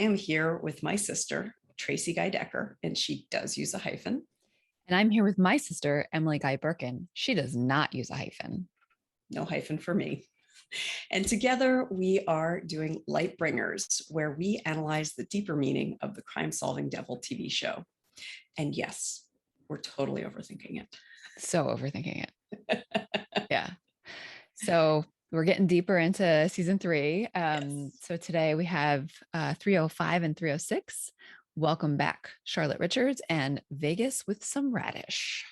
am here with my sister, Tracie Guy Decker, and she does use a hyphen. And I'm here with my sister, Emily Guy Birkin. She does not use a hyphen. No hyphen for me. And together we are doing Lightbringers, where we analyze the deeper meaning of the crime-solving devil TV show. And yes, we're totally overthinking it. So overthinking it. Yeah. So we're getting deeper into season 3. Yes. So today we have 305 and 306. Welcome back, Charlotte Richards and Vegas with some radish.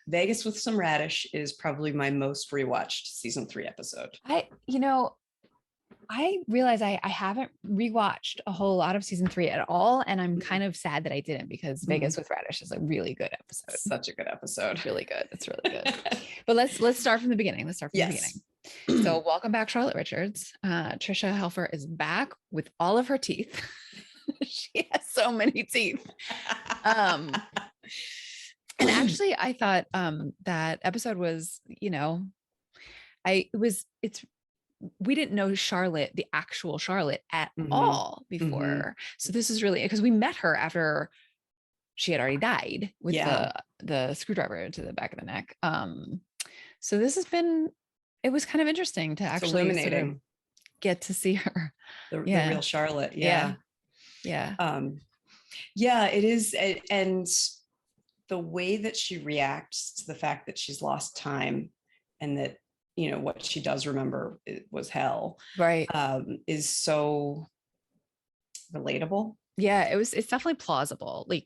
Vegas with some radish is probably my most rewatched season 3 episode. I realize I haven't rewatched a whole lot of season 3 at all. And I'm kind of sad that I didn't, because Vegas with Radish is a really good episode. Such a good episode. It's really good. It's really good. But let's start from the beginning. The beginning. So welcome back, Charlotte Richards. Tricia Helfer is back with all of her teeth. She has so many teeth. And actually I thought that episode was, we didn't know Charlotte, the actual Charlotte at all before. So this is really, because we met her after she had already died with the screwdriver to the back of the neck. So this has been, it was kind of interesting to actually sort of get to see her. The real Charlotte. Yeah. It is. And the way that she reacts to the fact that she's lost time and that, what she does remember was hell, right, is so relatable. Yeah, it's definitely plausible. Like,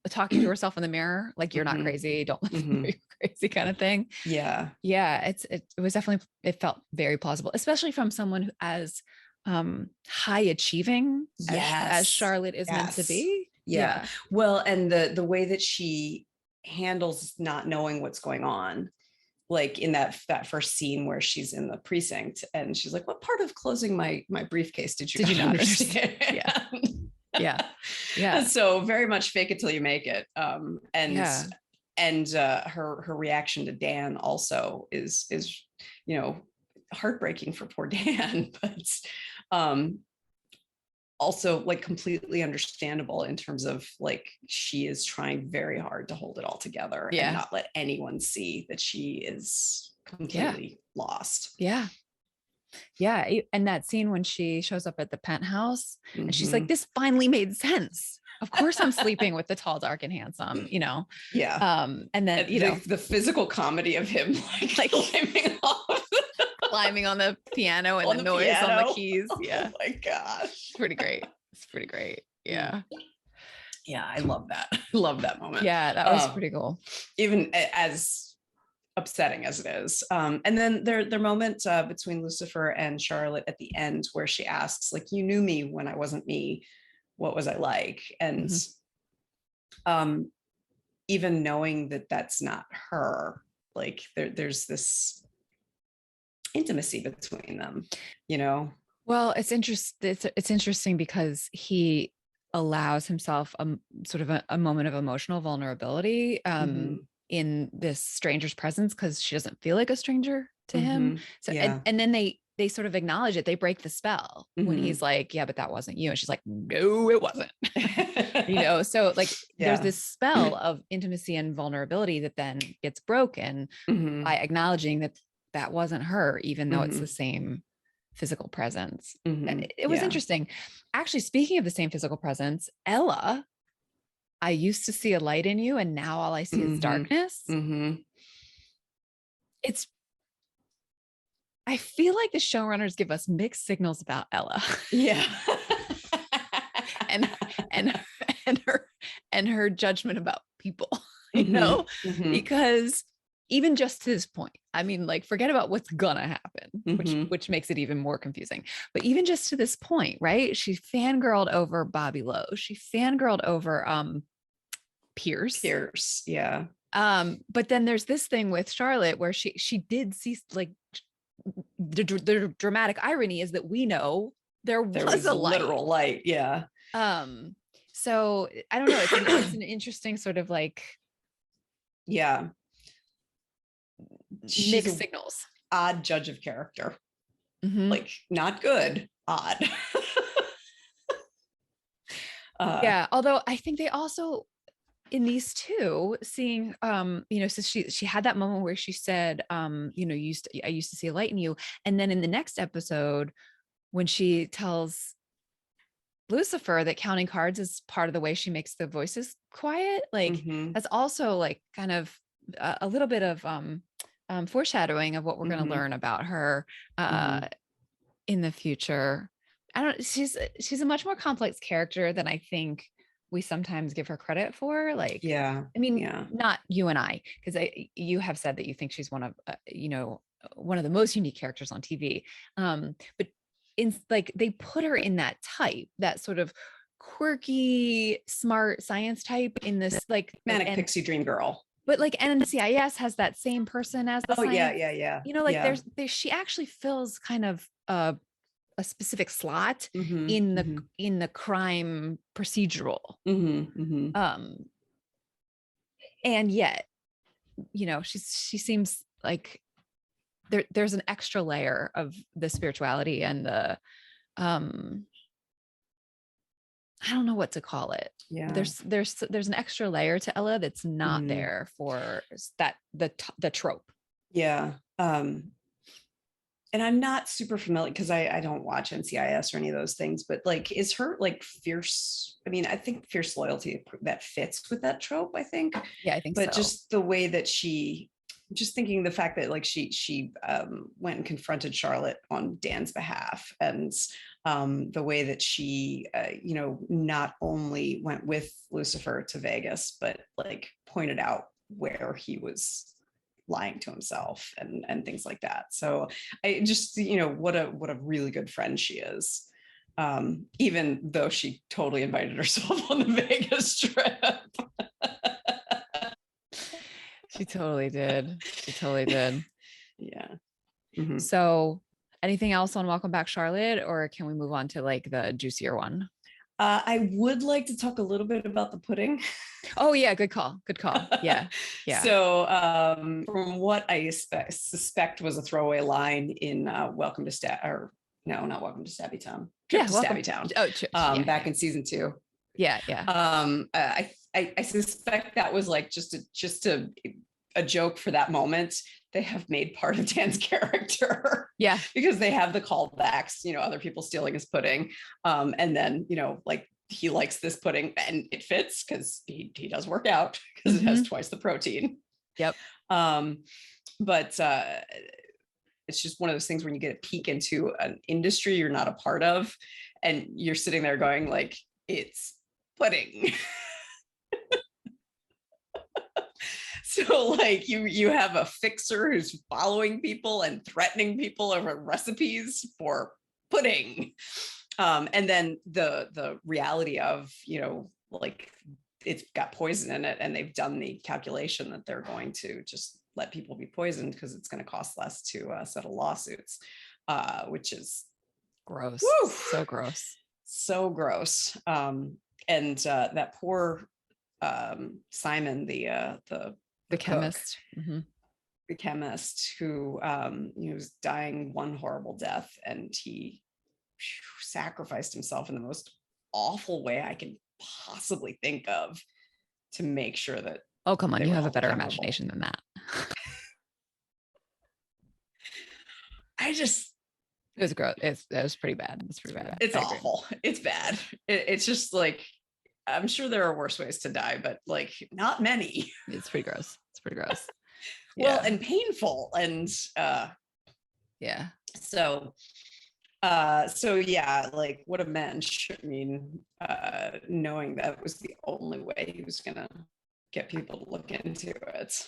talking to herself in the mirror, like, you're not crazy, don't let them know you're crazy kind of thing. Yeah. It was definitely, it felt very plausible, especially from someone who as high achieving as Charlotte is meant to be. Yeah. Well, and the way that she handles not knowing what's going on, like in that first scene where she's in the precinct and she's like, what part of closing my briefcase did you not understand? Yeah. So very much fake it till you make it. And her reaction to Dan also is heartbreaking for poor Dan, but also like completely understandable in terms of like, she is trying very hard to hold it all together and not let anyone see that she is completely lost. Yeah. And that scene when she shows up at the penthouse and she's like, this finally made sense. Of course I'm sleeping with the tall, dark, and handsome, Yeah. And then, the physical comedy of him like climbing on the piano and the noise on the keys. Yeah. Oh my gosh. Pretty great. It's pretty great. Yeah. Yeah. I love that. Love that moment. Yeah. That was pretty cool. Even as upsetting as it is. And then their moment between Lucifer and Charlotte at the end, where she asks, like, you knew me when I wasn't me. What was I like? And even knowing that that's not her, like there's this intimacy between them, Well, it's interesting because he allows himself sort of a moment of emotional vulnerability in this stranger's presence, because she doesn't feel like a stranger to him. So and then they sort of acknowledge it. They break the spell when he's like, yeah, but that wasn't you. And she's like, no, it wasn't. So like there's this spell of intimacy and vulnerability that then gets broken by acknowledging that that wasn't her, even though it's the same physical presence. It was interesting. Actually, speaking of the same physical presence, Ella, I used to see a light in you and now all I see is darkness. I feel like the showrunners give us mixed signals about Ella. Yeah. and her judgment about people, because even just to this point, I mean, like, forget about what's gonna happen, which makes it even more confusing. But even just to this point, right? She fangirled over Bobby Lowe. She fangirled over Pierce. Yeah. But then there's this thing with Charlotte where she did see, like, the dramatic irony is that we know there was a literal light. Yeah. So I don't know. It's an interesting sort of like, mixed signals. Odd judge of character. Like, not good, odd. Yeah. Although I think they also, in these two, seeing, so she had that moment where she said, I used to see a light in you. And then in the next episode, when she tells Lucifer that counting cards is part of the way she makes the voices quiet, like that's also like kind of a little bit of foreshadowing of what we're going to learn about her in the future. She's a much more complex character than I think we sometimes give her credit for. Like, not you and I, because you have said that you think she's one of one of the most unique characters on TV. But in like, they put her in that type, that sort of quirky, smart science type, in this like manic pixie dream girl. But like NCIS has that same person as the science. There's she actually fills kind of a specific slot in the crime procedural. And yet, she seems like there's an extra layer of the spirituality and the I don't know what to call it. Yeah. There's an extra layer to Ella that's not there for that the trope. Yeah. And I'm not super familiar because I don't watch NCIS or any of those things, but like, is her like fierce? I mean, I think fierce loyalty that fits with that trope, I think. Yeah, I think but so. Just the way that just thinking the fact that like she went and confronted Charlotte on Dan's behalf, and the way that she not only went with Lucifer to Vegas, but like pointed out where he was lying to himself and things like that. So I just, what a really good friend she is. Even though she totally invited herself on the Vegas trip. She totally did. Yeah. So anything else on Welcome Back, Charlotte, or can we move on to like the juicier one? I would like to talk a little bit about the pudding. Oh yeah, good call. Yeah. So from what I suspect was a throwaway line in Welcome to not Welcome to Stabby Town. Trip to Stabby Town. Oh, back in season 2. Yeah. I suspect that was like just a joke for that moment. They have made part of Dan's character. Yeah. Because they have the callbacks, other people stealing his pudding. And then, like he likes this pudding and it fits because he does work out because it has twice the protein. Yep. But it's just one of those things when you get a peek into an industry you're not a part of, and you're sitting there going like, it's pudding. So like you have a fixer who's following people and threatening people over recipes for pudding. And then the reality of, like it's got poison in it, and they've done the calculation that they're going to just let people be poisoned because it's going to cost less to settle lawsuits, which is gross. Woo, so gross. And that poor Simon, the chemist, the chemist who was dying one horrible death, and he sacrificed himself in the most awful way I can possibly think of to make sure that. Oh, come on, you have a better imagination than that. It was gross. It was pretty bad. It's pretty bad. It's awful. It's bad. It's just like, I'm sure there are worse ways to die, but like not many. It's pretty gross. Well, and painful. And yeah. So yeah, like what a mensch. I mean, knowing that was the only way he was gonna get people to look into it.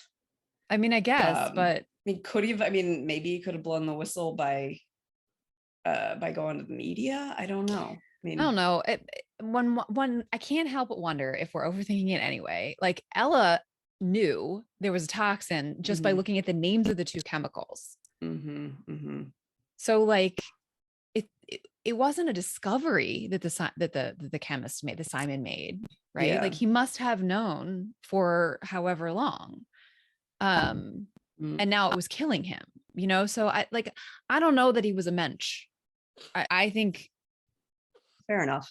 I mean, I guess, but maybe he could have blown the whistle by going to the media. I don't know. I don't know. One, I can't help but wonder if we're overthinking it anyway. Like Ella knew there was a toxin just by looking at the names of the two chemicals. So like, it wasn't a discovery that the chemist made, the Simon made, right? Yeah. Like he must have known for however long, and now it was killing him. So I don't know that he was a mensch. I think. Fair enough.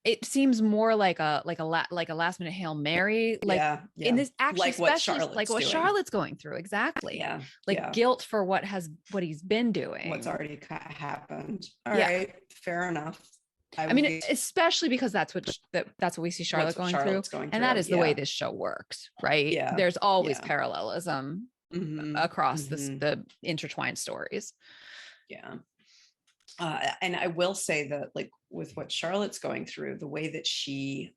it seems more like a last minute Hail Mary, like in this actually, like what especially Charlotte's like what doing. Charlotte's going through. Exactly. Yeah. Like guilt for what he's been doing. What's already happened. All right. Fair enough. I mean, especially because that's what we see Charlotte going through. And that is the way this show works, right? Yeah. There's always parallelism across the intertwined stories. Yeah. And I will say that, like, with what Charlotte's going through, the way that she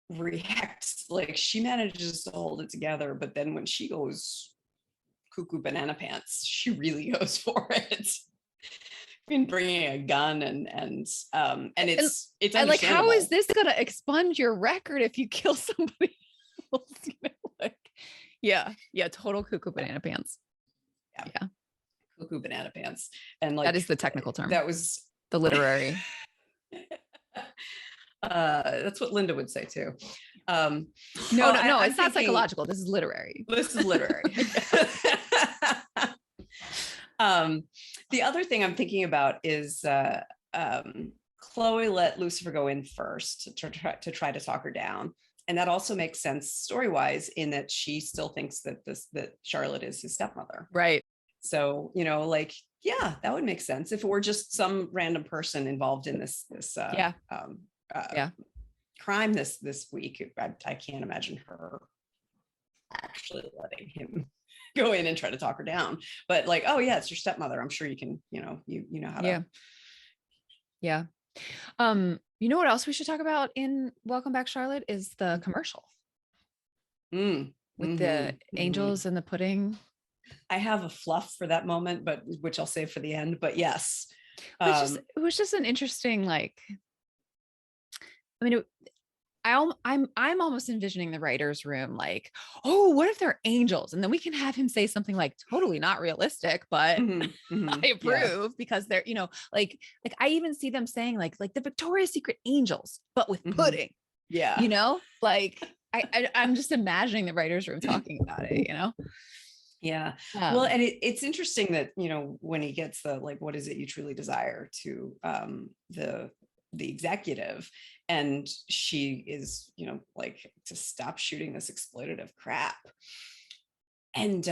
reacts, like, she manages to hold it together, but then when she goes cuckoo banana pants, she really goes for it. Been bringing a gun and it's like, how is this gonna expunge your record if you kill somebody else? You know, like, total cuckoo banana pants. Yeah, cuckoo banana pants, and like that is the technical term. That was the literary. That's what Linda would say too. No, it's not psychological. This is literary. The other thing I'm thinking about is Chloe let Lucifer go in first to try to talk her down. And that also makes sense story-wise, in that she still thinks that Charlotte is his stepmother. Right. So, like, yeah, that would make sense if it were just some random person involved in this crime this week. I can't imagine her actually letting him go in and try to talk her down. But like, oh yeah, it's your stepmother. I'm sure you can, you know how to. Yeah. You know what else we should talk about in Welcome Back, Charlotte is the commercial with the angels and the pudding. I have a fluff for that moment, but which I'll save for the end. But yes, it was just an interesting, like, I mean, I'm almost envisioning the writer's room, like, oh, what if they're angels? And then we can have him say something like totally not realistic, but I approve because they're, like I even see them saying like the Victoria's Secret angels, but with pudding. Yeah. Like I'm just imagining the writer's room talking about it, Yeah. Well, and it's interesting that, when he gets the, like, what is it you truly desire to the executive, and she is, like, to stop shooting this exploitative crap. And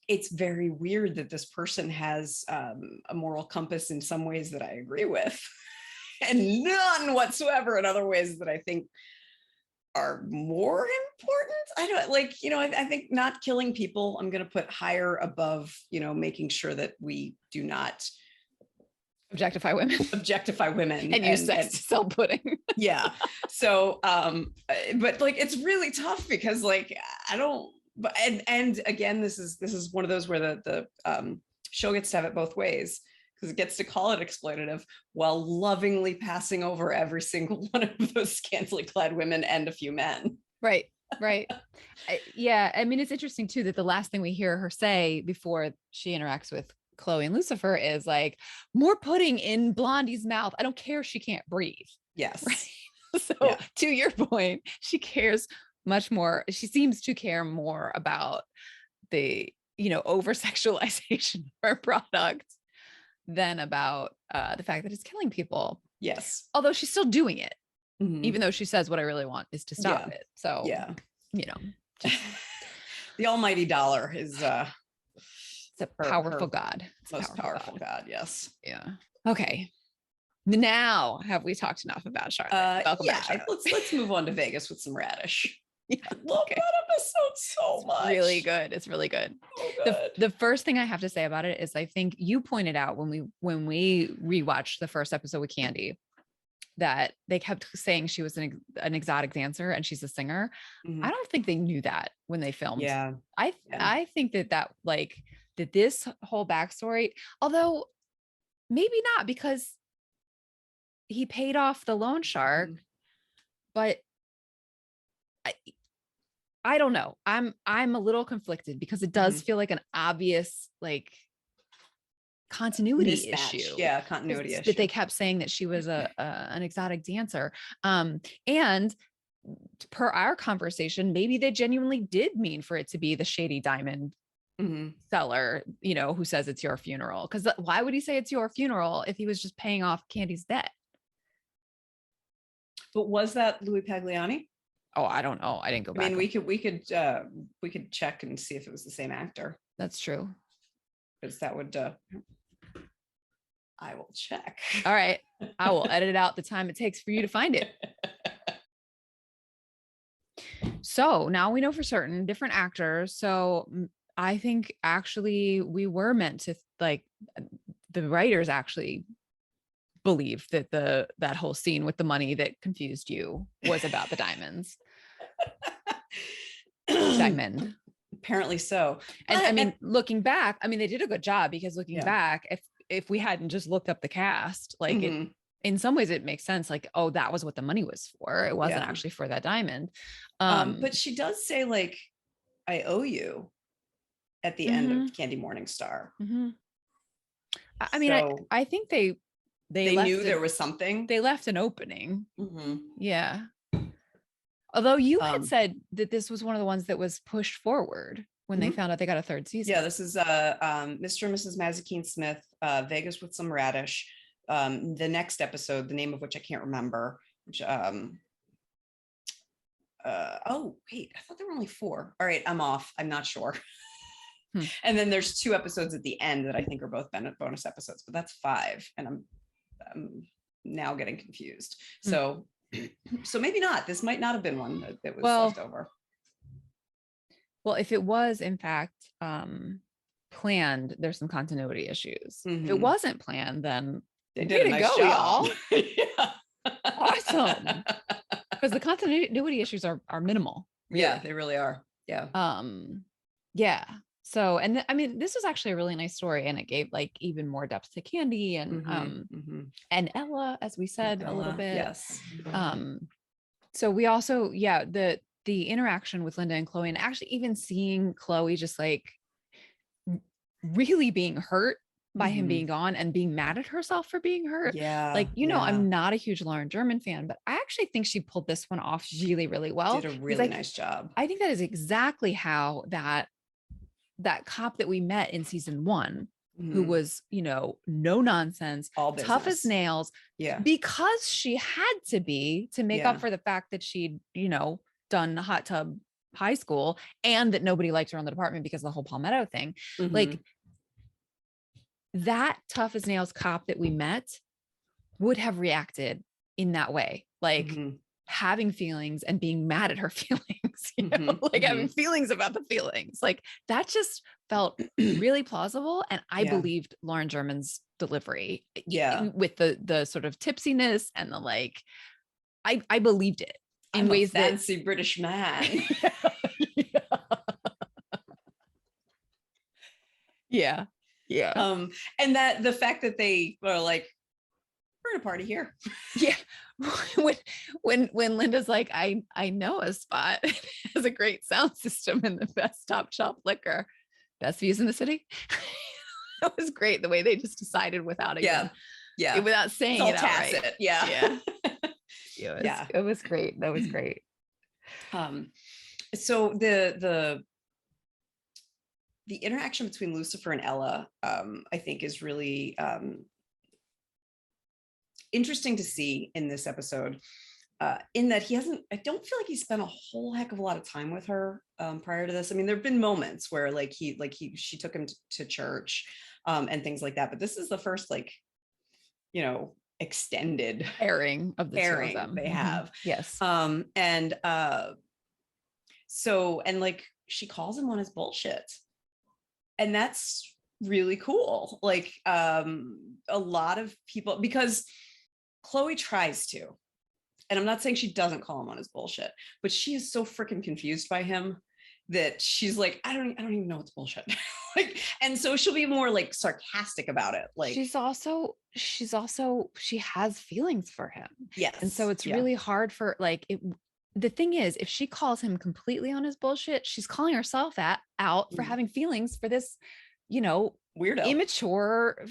it's very weird that this person has a moral compass in some ways that I agree with, and none whatsoever in other ways that I think are more important. I don't like, I think not killing people, I'm going to put higher above, making sure that we do not objectify women and use sex to sell pudding. Yeah. So, but like, it's really tough because, like, I don't, but, and again, this is one of those where the show gets to have it both ways, because it gets to call it exploitative while lovingly passing over every single one of those scantily clad women and a few men. Right. Yeah. I mean, it's interesting too, that the last thing we hear her say before she interacts with Chloe and Lucifer is like, more pudding in Blondie's mouth. I don't care if she can't breathe. Yes. Right? So to your point, she cares much more. She seems to care more about the, over sexualization of her product than about the fact that it's killing people. Yes. Although she's still doing it, even though she says what I really want is to stop it. So, just, the almighty dollar is it's a powerful God. It's most powerful God. Yes. Yeah. Okay. Now, have we talked enough about Charlotte? Welcome back, Charlotte. Let's move on to Vegas with some Radish. I love that episode so much. Really good. It's really good. The first thing I have to say about it is, I think you pointed out when we rewatched the first episode with Candy, that they kept saying she was an exotic dancer and she's a singer. I don't think they knew that when they filmed. Yeah. I think that like that this whole backstory, although maybe not, because he paid off the loan shark, but I don't know. I'm a little conflicted because it does feel like an obvious, like, continuity issue. Yeah, continuity issue. That they kept saying that she was an exotic dancer. And per our conversation, maybe they genuinely did mean for it to be the Shady Diamond seller, who says it's your funeral. Because why would he say it's your funeral if he was just paying off Candy's debt? But was that Louis Pagliani? Oh, I don't know. I didn't go back. I mean, we could check and see if it was the same actor. That's true. Because that would. I will check. All right. I will edit out the time it takes for you to find it. So now we know for certain different actors. So I think actually we were meant to, like, the writers actually believe that that whole scene with the money that confused you was about the diamonds. Diamond. Apparently so. And I mean, looking back, I mean, they did a good job, because looking back, if we hadn't just looked up the cast, like it, in some ways it makes sense. Like, oh, that was what the money was for. It wasn't actually for that diamond. But she does say, like, I owe you at the end of Candy Morningstar. I mean, I think they knew there was something. They left an opening. Yeah. Although you had said that this was one of the ones that was pushed forward when they found out they got a third season. Yeah, this is Mr. and Mrs. Mazikeen Smith, Vegas with some radish. The next episode, the name of which I can't remember, which oh wait, I thought there were only 4. All right, I'm off. I'm not sure. And then there's 2 episodes at the end that I think are both bonus episodes, but that's 5, and I'm now getting confused. So maybe not. This might not have been one that was left over. Well, if it was in fact planned, there's some continuity issues. If it wasn't planned, then they did a nice job. Y'all. Awesome. Because the continuity issues are minimal. Really. Yeah, they really are. Yeah. Yeah. So, and I mean, this was actually a really nice story, and it gave, like, even more depth to Candy and and Ella, as we said, a little bit. Yes. So we also, the interaction with Linda and Chloe, and actually even seeing Chloe just, like, really being hurt by him being gone and being mad at herself for being hurt. Yeah. Like, I'm not a huge Lauren German fan, but I actually think she pulled this one off really, really well. Did a really nice job. I think that is exactly how that cop that we met in season 1, who was, no nonsense, all tough as nails. Yeah. Because she had to be, to make up for the fact that she'd, done hot tub high school, and that nobody liked her on the department because of the whole Palmetto thing. Like, that tough as nails cop that we met would have reacted in that way. Like, having feelings and being mad at her feelings, like having feelings about the feelings. Like, that just felt really plausible. And I believed Lauren German's delivery. With the sort of tipsiness and the, like, I believed it in ways that fancy British man. Yeah. And that the fact that they were like, we're at a party here. Yeah. When Linda's like, I know a spot. It has a great sound system and the best top shelf liquor. Best views in the city. That was great. The way they just decided without it. Yeah. Without saying it outright. Yeah. It was great. That was great. So the interaction between Lucifer and Ella, I think, is really interesting to see in this episode, in that I don't feel like he spent a whole heck of a lot of time with her prior to this. I mean, there've been moments where she took him to church and things like that, but this is the first, like, extended airing of the airing they have. Yes. And so, and like, she calls him on his bullshit, and that's really cool. Like, a lot of people, because Chloe tries to, and I'm not saying she doesn't call him on his bullshit, but she is so freaking confused by him that she's like, I don't even know what's bullshit. Like, and so she'll be more, like, sarcastic about it. Like, she has feelings for him. Yes. And so it's really hard for, like, the thing is, if she calls him completely on his bullshit, she's calling herself out for having feelings for this, weirdo, immature,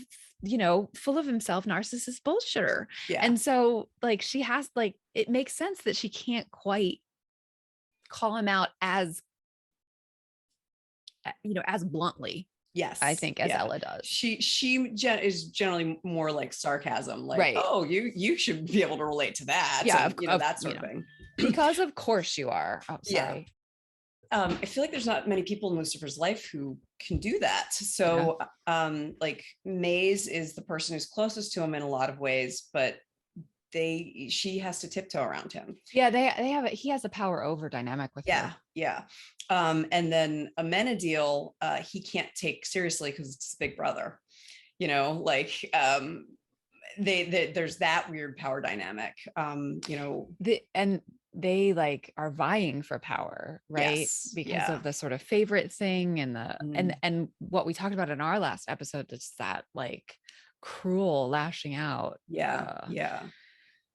full of himself, narcissist bullshitter. Yeah. And so, like, she has, like, it makes sense that she can't quite call him out as as bluntly. Yes, I think as Ella does. She is generally more like sarcasm, like, right. Oh, you should be able to relate to that. Yeah, and, that sort of thing. Because of course you are. Oh, sorry. Yeah. I feel like there's not many people in Lucifer's life who can do that. So, like Maze is the person who's closest to him in a lot of ways, but she has to tiptoe around him. Yeah, he has a power over dynamic with her. Yeah. And then Amenadiel, he can't take seriously because it's his big brother, like there's that weird power dynamic, and they like are vying for power, right? Yes, because of the sort of favorite thing and the and what we talked about in our last episode, just that like cruel lashing out.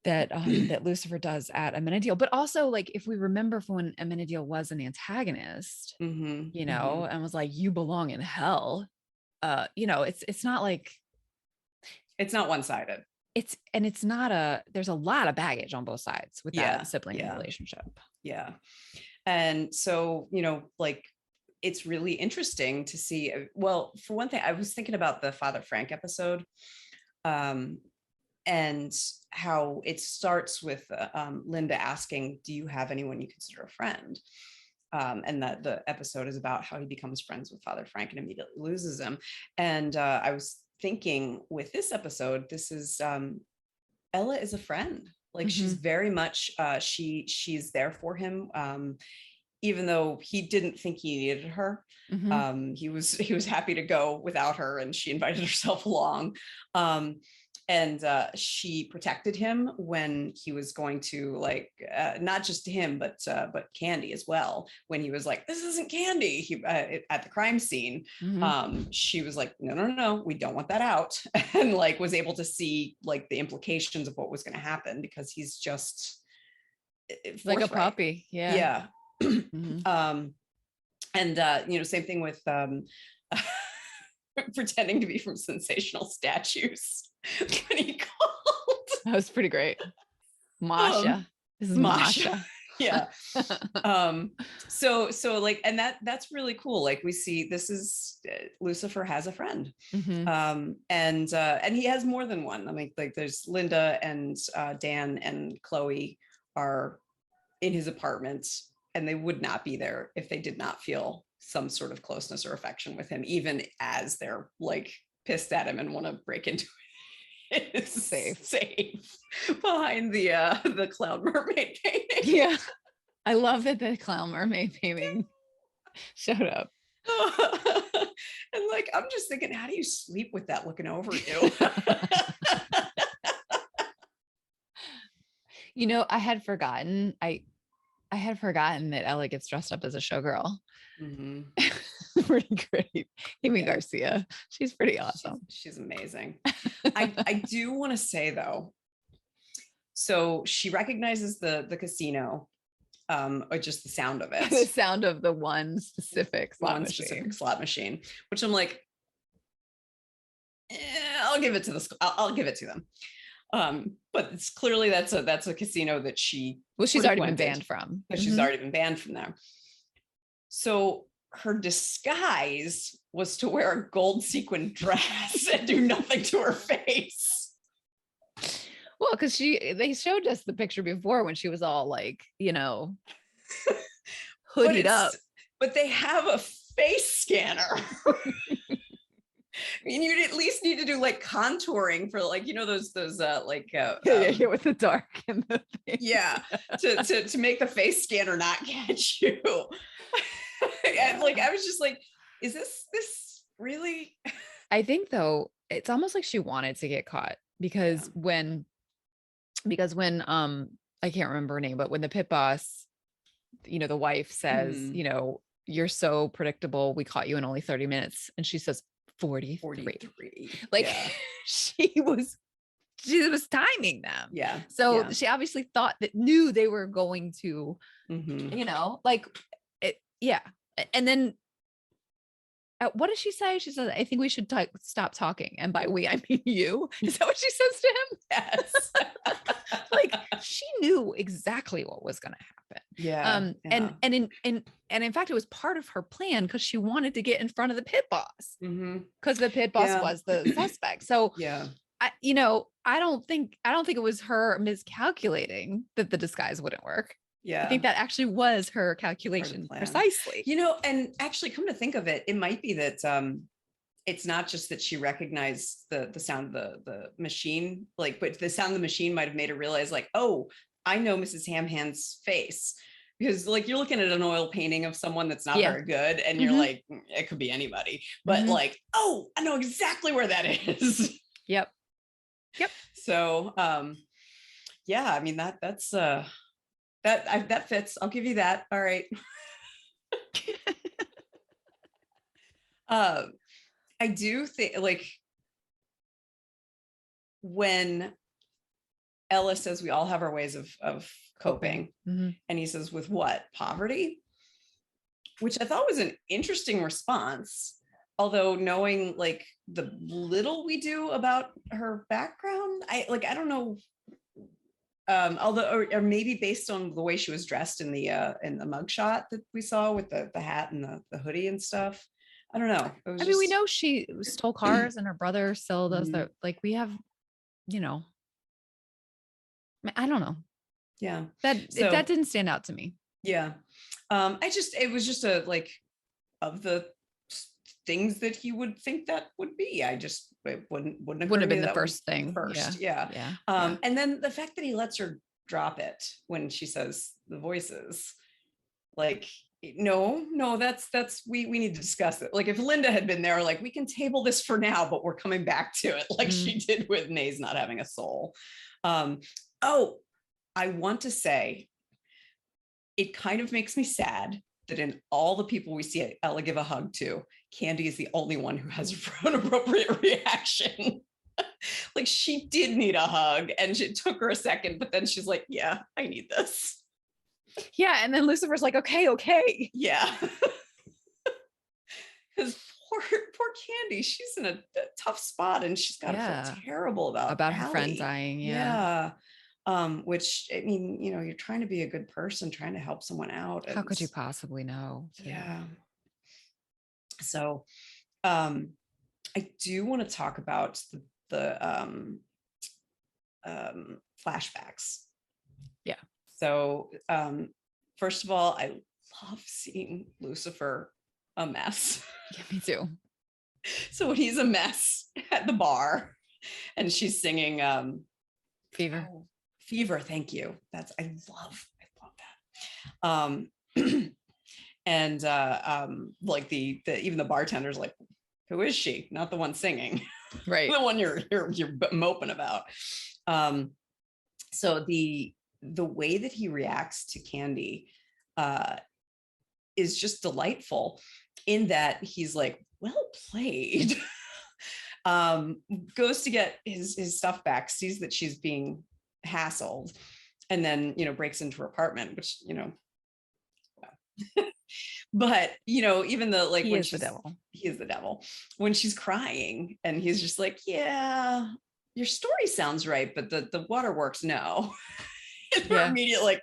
That that Lucifer does at Amenadiel. But also, like, if we remember from when Amenadiel was an antagonist, and was like, you belong in hell, it's not like, it's not one-sided. It's not there's a lot of baggage on both sides with that sibling relationship. Yeah. And so, like, it's really interesting to see. Well, for one thing, I was thinking about the Father Frank episode, and how it starts with Linda asking, do you have anyone you consider a friend? And that the episode is about how he becomes friends with Father Frank and immediately loses him. And I was thinking with this episode, this is Ella is a friend. Like she's very much, she's there for him. Even though he didn't think he needed her, he was happy to go without her, and she invited herself along. And she protected him when he was going to, like, not just him, but Candy as well. When he was like, "This isn't Candy," at the crime scene, she was like, "No, we don't want that out," and like was able to see like the implications of what was going to happen, because he's just like a puppy. Yeah. And same thing with pretending to be from Sensational Statues. When he called, that was pretty great. Masha. This is Masha. Yeah. So like, and that's really cool. Like we see, this is Lucifer has a friend, and he has more than one. I mean, like there's Linda and Dan and Chloe are in his apartment, and they would not be there if they did not feel some sort of closeness or affection with him, even as they're like pissed at him and want to break into his safe behind the clown mermaid painting. Yeah, I love that the clown mermaid painting showed up. And like, I'm just thinking, how do you sleep with that looking over you? I had forgotten. I had forgotten that Ella gets dressed up as a showgirl. Pretty great. Amy Garcia. She's pretty awesome. She's amazing. I do want to say though, so she recognizes the casino, or just the sound of it. The sound of the one specific slot machine, which I'm like, I'll give it to them. But it's clearly that's a casino that she's already been banned from. She's already been banned from there. So her disguise was to wear a gold sequin dress and do nothing to her face. Well, because they showed us the picture before when she was all like, hooded up. But they have a face scanner. I mean, you'd at least need to do like contouring for like, those with the dark and the thing. Yeah, to make the face scanner not catch you. And like, I was just like, is this really? I think though, it's almost like she wanted to get caught because when I can't remember her name, but when the pit boss, the wife says, you're so predictable, we caught you in only 30 minutes. And she says, 43. Like she was timing them. Yeah. So she obviously knew they were going to, like it. Yeah. And then what does she say? She says, I think we should stop talking. And by we, I mean you. Is that what she says to him? Yes. Like she knew exactly what was going to happen. Yeah. And in fact, it was part of her plan because she wanted to get in front of the pit boss because the pit boss was the suspect. So yeah. I don't think it was her miscalculating that the disguise wouldn't work. Yeah. I think that actually was her calculation precisely. And actually come to think of it, it might be that it's not just that she recognized the sound of the machine, like, but the sound of the machine might have made her realize like, oh, I know Mrs. Hamhand's face. Because like you're looking at an oil painting of someone that's not very good and you're like, it could be anybody, but like, oh, I know exactly where that is. Yep. So yeah, I mean that's that fits. I'll give you that. All right. I do think like when Ella says we all have our ways of coping, and he says with what? Poverty, which I thought was an interesting response. Although knowing like the little we do about her background, I don't know. Although, or maybe based on the way she was dressed in the mugshot that we saw with the hat and the hoodie and stuff. I don't know. I mean, we know she stole cars and her brother still does that. Like we have, I don't know. Yeah. That didn't stand out to me. Yeah. It was just a, like, of the things that he would think that would be. It wouldn't have been the first thing. Yeah. And then the fact that he lets her drop it when she says the voices, like, no, that's we need to discuss it. Like if Linda had been there, like we can table this for now, but we're coming back to it, like she did with Maze not having a soul. I want to say it kind of makes me sad that in all the people we see Ella give a hug to, Candy is the only one who has an appropriate reaction. Like she did need a hug and it took her a second, but then she's like, yeah, I need this. Yeah. And then Lucifer's like, okay. Yeah. Because poor Candy, she's in a tough spot and she's got to feel terrible about her friend dying. Yeah. Which, I mean, you're trying to be a good person, trying to help someone out. How could you possibly know? Yeah. So, I do want to talk about the flashbacks. Yeah. So, first of all, I love seeing Lucifer a mess. Yeah, me too. So when he's a mess at the bar and she's singing Fever, thank you. I love that. And like even the bartender's like, who is she? Not the one singing, right? The one you're moping about. So the way that he reacts to Candy is just delightful, in that he's like, well played. Goes to get his stuff back, sees that she's being hassled, and then breaks into her apartment, which but even though like he is the devil when she's crying, and he's just like, yeah, your story sounds right, but the waterworks, no. And we're immediately like,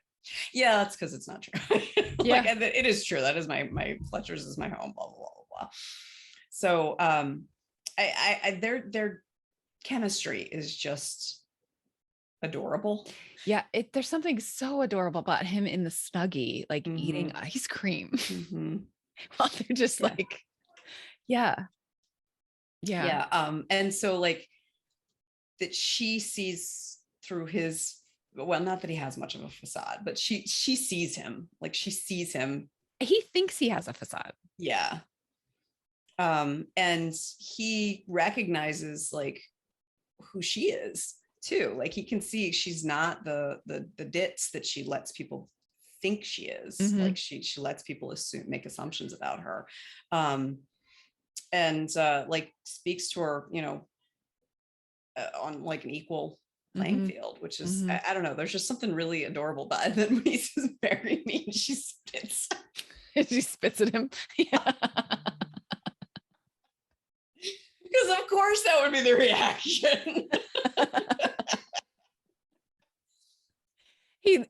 yeah, that's because it's not true. Yeah. Like, it is true. That is my Fletcher's is my home, blah blah blah blah. So their chemistry is just adorable. Yeah, there's something so adorable about him in the Snuggie, like eating ice cream while they're just like, yeah. And so like that she sees through his, well, not that he has much of a facade, but she sees him, like she sees him. He thinks he has a facade. Yeah. And he recognizes like who she is too. Like he can see she's not the ditz that she lets people think she is. Like she lets people make assumptions about her. And like speaks to her, on like an equal playing field, which is I don't know, there's just something really adorable about it. Then when he says bury me, she spits. She spits at him. Yeah. Because of course that would be the reaction.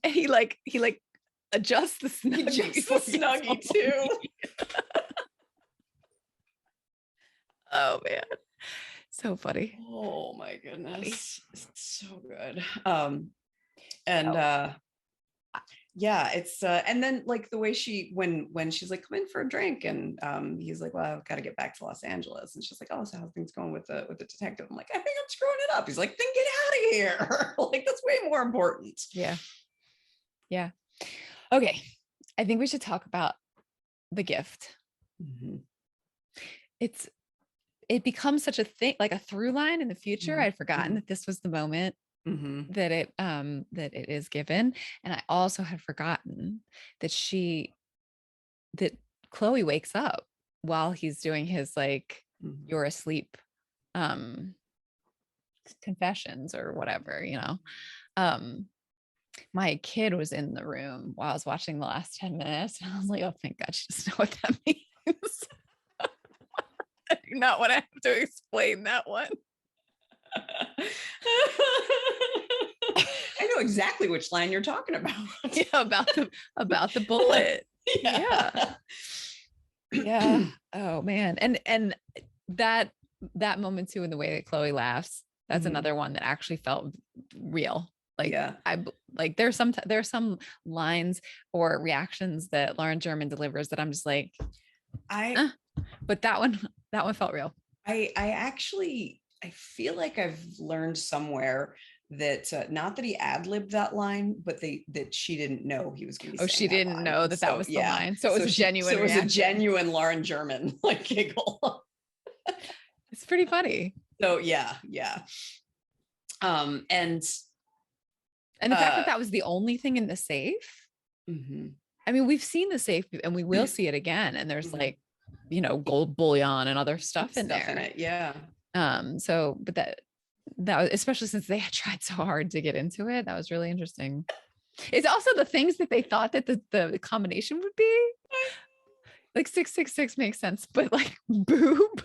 he like adjusts the snuggie. He adjusts the snuggie too. Oh man. So funny. Oh my goodness. It's so good. Yeah, it's and then like the way she when she's like, come in for a drink, and he's like, well, I've got to get back to Los Angeles, and she's like, oh, so how's things going with the detective? I'm like, I think I'm screwing it up. He's like, then get out of here. Like, that's way more important. Yeah. Okay, I think we should talk about the gift. Mm-hmm. It becomes such a thing, like a through line in the future. Mm-hmm. I'd forgotten that this was the moment that it is given. And I also had forgotten that Chloe wakes up while he's doing his like you're asleep confessions or whatever, my kid was in the room while I was watching the last 10 minutes, and I was like, oh, thank God she doesn't know what that means. I do not want to have to explain that one. I know exactly which line you're talking about. About the bullet. Yeah. Oh man. And that moment too, in the way that Chloe laughs, that's another one that actually felt real. Like, there's some lines or reactions that Lauren German delivers that I'm just like, but that one felt real. I feel like I've learned somewhere that not that he ad-libbed that line, but that she didn't know he was going to be. Oh, she didn't know that was the line. So it was a genuine. So it was a genuine Lauren German like giggle. It's pretty funny. So yeah. And the fact that was the only thing in the safe. I mean, we've seen the safe and we will see it again. And there's like, gold bullion and other stuff in there. In it, yeah. So, but that was, especially since they had tried so hard to get into it, that was really interesting. It's also the things that they thought that the combination would be. Like 666 makes sense, but like boob.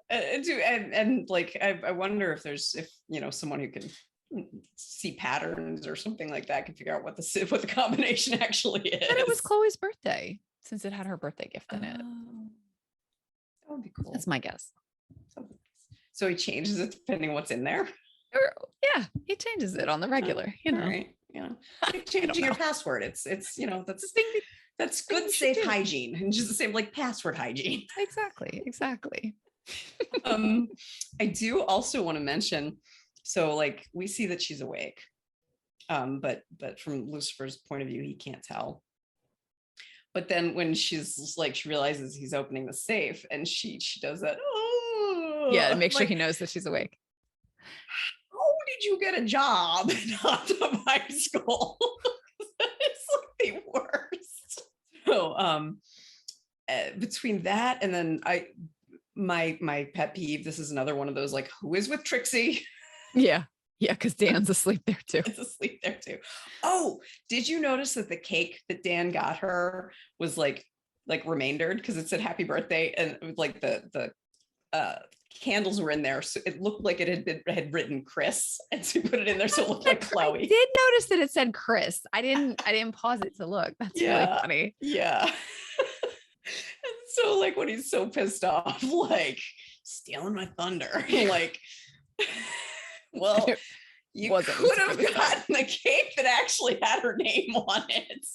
And like I wonder if someone who can see patterns or something like that can figure out what the combination actually is. And it was Chloe's birthday, since it had her birthday gift in it. That would be cool. That's my guess. So he changes it depending on what's in there. Yeah, he changes it on the regular. Right. Yeah, like changing your password. It's that's good safe hygiene, and just the same like password hygiene. Exactly. I do also want to mention, so like we see that she's awake, but from Lucifer's point of view, he can't tell. But then when she's like, she realizes he's opening the safe, and she does that. Oh, yeah, to make sure he knows that she's awake. How did you get a job in high school? It's like the worst. So between that and then my pet peeve, this is another one of those like, who is with Trixie? Yeah, because Dan's asleep there too. It's asleep there too. Oh, did you notice that the cake that Dan got her was like remaindered because it said happy birthday, and it was like the candles were in there, so it looked like it had written Chris, and so we put it in there so it looked like Chloe. I did notice that it said Chris. I didn't pause it to look. That's really funny. Yeah. And so like when he's so pissed off, like stealing my thunder, like, well, you could have gotten the cake that actually had her name on it.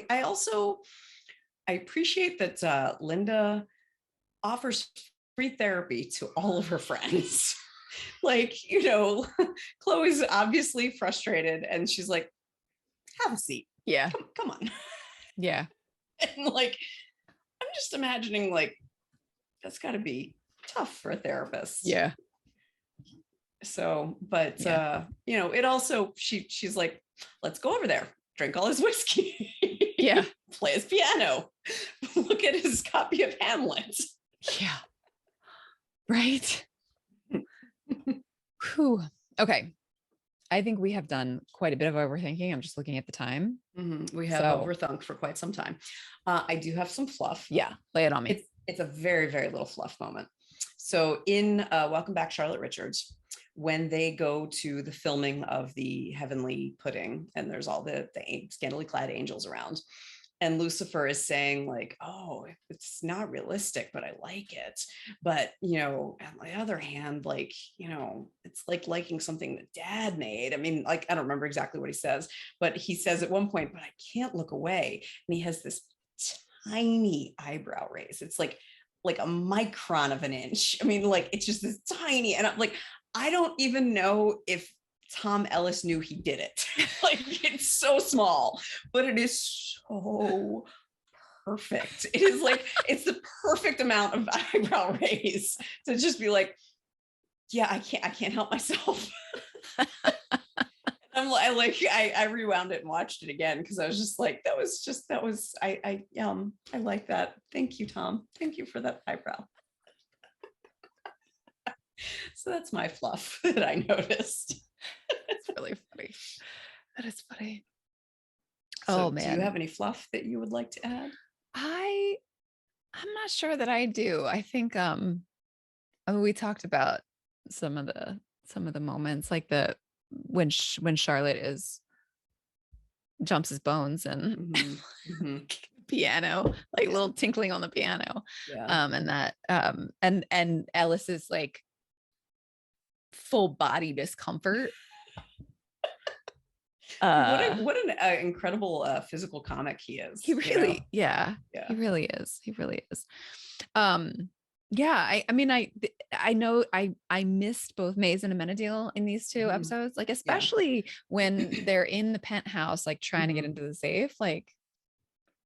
I appreciate that Linda offers free therapy to all of her friends. Like, Chloe's obviously frustrated, and she's like, have a seat. Yeah. Come on. Yeah. And like, I'm just imagining like, that's gotta be tough for a therapist. Yeah. So, but it also, she's like, let's go over there, drink all his whiskey. Yeah. Play his piano. Look at his copy of Hamlet. Yeah. Right. Whew. Okay. I think we have done quite a bit of overthinking. I'm just looking at the time. We have overthunk for quite some time. I do have some fluff. Yeah, lay it on me. It's a very, very little fluff moment. So in Welcome Back, Charlotte Richards, when they go to the filming of the Heavenly Pudding, and there's all the scantily clad angels around, and Lucifer is saying like, oh, it's not realistic, but I like it. But, you know, on the other hand, like, you know, it's like liking something that dad made. I mean, like, I don't remember exactly what he says, but he says at one point, but I can't look away. And he has this tiny eyebrow raise. It's like a micron of an inch. I mean, like, it's just this tiny, and I'm like, I don't even know if Tom Ellis knew he did it. Like, it's so small, but it is so perfect. It is like, it's the perfect amount of eyebrow raise to just be like, yeah, I can't help myself. I rewound it and watched it again because I was just like, I like that. Thank you, Tom. Thank you for that eyebrow. So that's my fluff that I noticed. It's really funny. That is funny. So, man, do you have any fluff that you would like to add? I'm not sure that I do. I think I mean, we talked about some of the moments, like when Charlotte jumps his bones and piano, like little tinkling on the piano. Yeah. And that and Ellis's like full body discomfort. What an incredible physical comic he is. He really, yeah, he really is. Yeah, I mean, I know I missed both Maze and Amenadiel in these two episodes, like especially when they're in the penthouse, like trying to get into the safe. Like,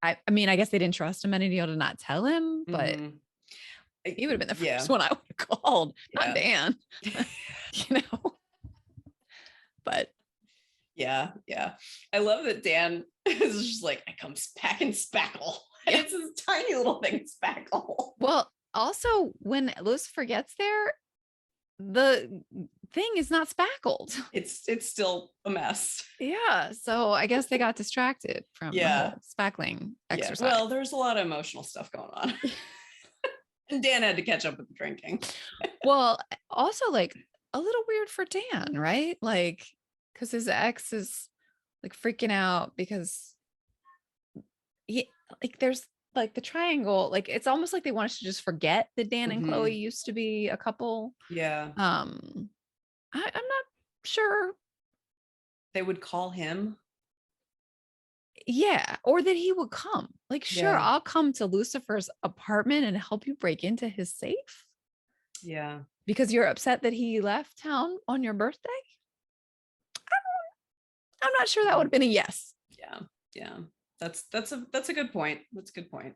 I mean, I guess they didn't trust Amenadiel to not tell him, but he would have been the first one I would have called, not Dan. You know, but yeah, I love that Dan is just like, I come packing spackle. And it's this tiny little thing, spackle. Well, also when Lucifer gets there, the thing is not spackled. It's still a mess. Yeah, so I guess they got distracted from the whole spackling exercise. Well, there's a lot of emotional stuff going on. And Dan had to catch up with the drinking. Well, also like a little weird for Dan, right? Like, because his ex is like freaking out because there's like the triangle, like it's almost like they want us to just forget that Dan and Chloe used to be a couple. Yeah. I'm not sure they would call him. Yeah, or that he would come. Like, sure, I'll come to Lucifer's apartment and help you break into his safe. Yeah. Because you're upset that he left town on your birthday. I'm not sure that would have been a yes. Yeah. That's a good point. That's a good point.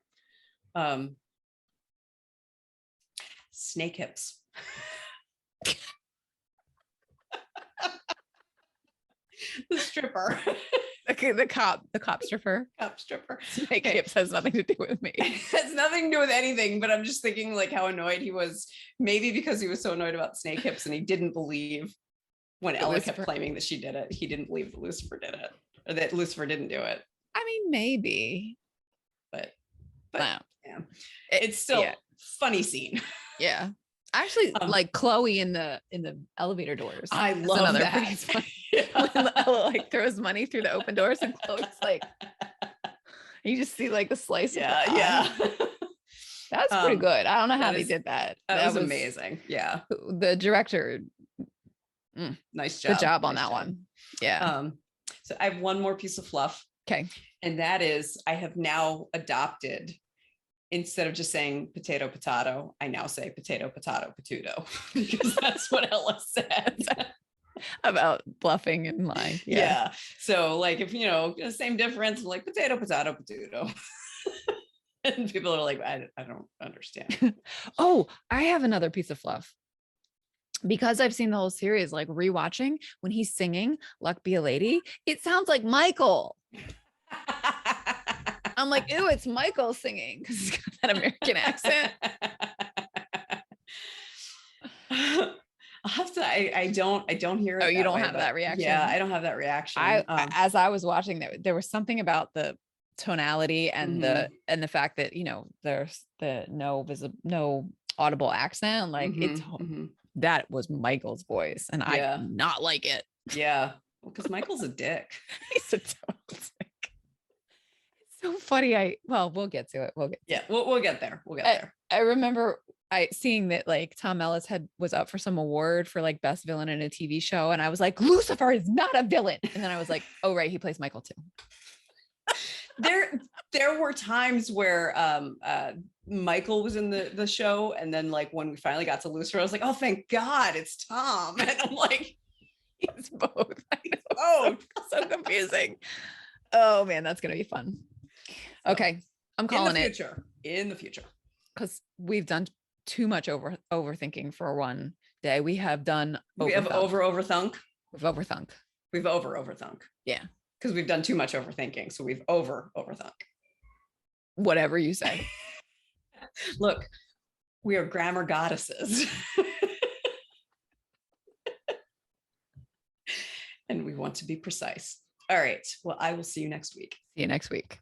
Snake hips. The stripper. Okay, the cop stripper. Snake hips has nothing to do with me. It has nothing to do with anything, but I'm just thinking like how annoyed he was, maybe because he was so annoyed about snake hips and he didn't believe when Ella kept claiming that she did it. He didn't believe that Lucifer did it, or that Lucifer didn't do it. I mean, maybe. But yeah. It's still funny scene. Yeah. Actually, like Chloe in the elevator doors. I love that. When Ella like throws money through the open doors and Chloe's like, you just see like the slice. Yeah. That's pretty good. I don't know how they did that. That was amazing. Yeah. The director. Nice job. Good job on that one. Yeah. So I have one more piece of fluff. Okay. And that is, I have now adopted, instead of just saying potato, potato, I now say potato, potato, potato, because that's what Ella said. About bluffing and lying. Yeah. So like, if, the same difference, like potato, potato, potato. And people are like, I don't understand. Oh, I have another piece of fluff. Because I've seen the whole series, like rewatching, when he's singing Luck Be a Lady, it sounds like Michael. I'm like, ew, it's Michael singing because he's got that American accent. I'll have to, I don't hear it. Oh, you don't way, have that reaction? Yeah, I don't have that reaction. As I was watching that, there was something about the tonality and the fact that, there's the no audible accent. Like that was Michael's voice, and I did not like it. Yeah. Well, because Michael's a dick. He's a total dick. It's so funny. We'll get to it. We'll get there. I remember seeing that like Tom Ellis was up for some award for like best villain in a TV show. And I was like, Lucifer is not a villain. And then I was like, oh, right. He plays Michael too. There were times where Michael was in the show. And then like when we finally got to Lucifer, I was like, oh, thank God it's Tom. And I'm like, he's both. Oh, so confusing. Oh man, that's going to be fun. So, okay. I'm calling it in the future. Because we've done too much overthinking for one day. We have overthunk. We've overthunk. Yeah. Because we've done too much overthinking. So we've overthunk. Whatever you say. Look, we are grammar goddesses. And we want to be precise. All right. Well, I will see you next week. See you next week.